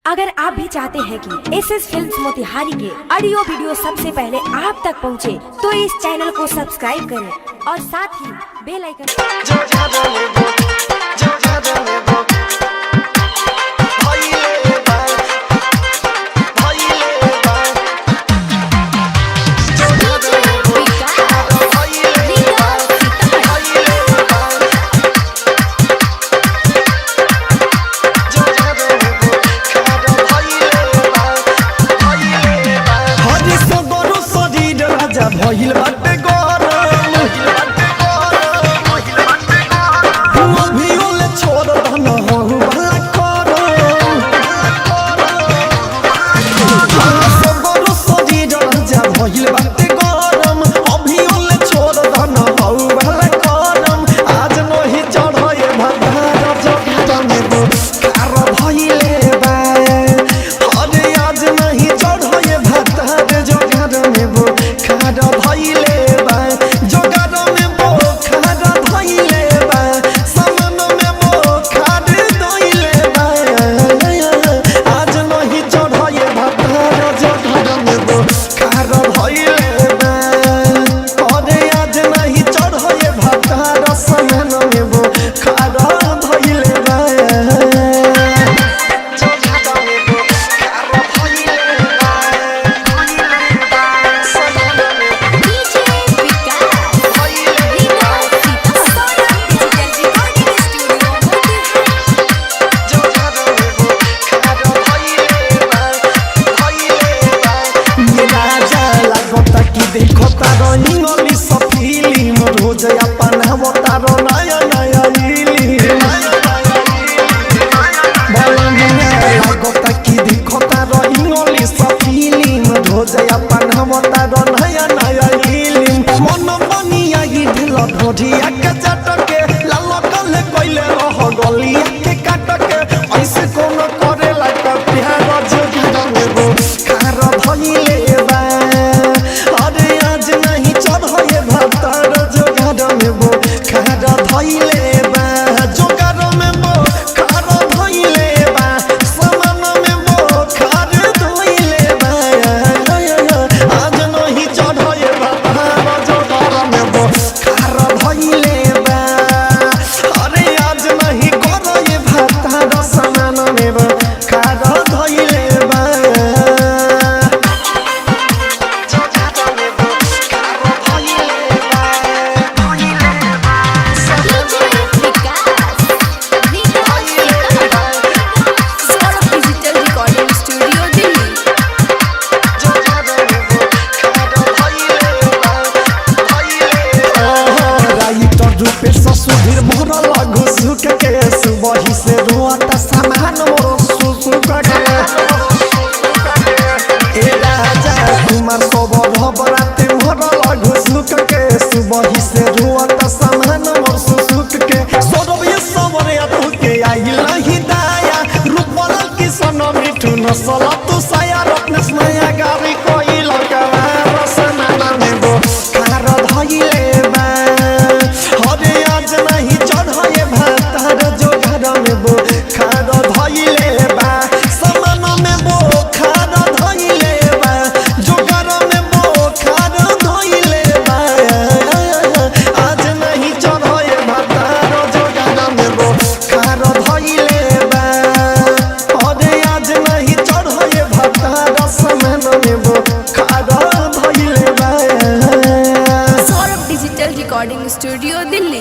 अगर आप भी चाहते हैं कि एसएस फिल्म्स मोतिहारी के ऑडियो वीडियो सबसे पहले आप तक पहुंचे, तो इस चैनल को सब्सक्राइब करें और साथ ही बेल आइकन। भइल बाटे गरम अभियोले छोड़ दन हूँ भला करम सगरो शरीर राजा भइल बाटे गरम अभियोले छोड़ दन हूँ भला करम आज नहीं चढ़े भदार जगत में दो कार भइले बा अरे आज नहीं चढ़े भदार जगत में दो कार भइले बा जोगार में बो खार धइले बा सामान में बो खार धइले बा आज नहीं चढ़े भदार जोगार में बो खार धइले बा अरे आज नहीं चढ़े भदार सामान में बो खार धइले बा देखो तारो इंग्लिश फिल्म रोज अपन हो तारो नया नया लगता कि देखो तारो इंग्लिश फिल्म रोज अपन हो तारो नया नया मन बनिया ढिल ढोढ़िया के चटके लाल कले कोइले रह गलिया के काटके ऐसे कोनो करे लाग प्यार जोगार में बो कार भइले बा अरे आज नहीं चढ़े भदार जोगार में बो खार धइले बा जोगार में बो खार धइले बा सामान में बो खार धइले बा आज नहीं चढ़े भदार जोगार में बो खार धइले बा अरे आज नहीं करे भदार सामान में बो खार धइले बा सुधीर मोर लगू सुख के सुबह से रोता सामान मोर सुसुक के ए राजा कुमार सब भबराते मोर लगू सुख के सुबह से रोता सामान मोर सुसुक के सोरब ये सबरे तू के आई नहीं दाया रूपल किसन मिठू नसल तू साया रत्न स्नेहा गारी कोई लगवा रसना में बो कार धइले बा अरे आज नहीं चढ़े भदार जोगार में बो खार धइले बा सामान में बो खार धइले बा जोगार में बो खार धइले बा आज नहीं चढ़े भदार जोगार में बो खार धइले बा अरे आज नहीं चढ़े भदार सामान में बो खार धइले बा। Saurabh digital recording studio Delhi.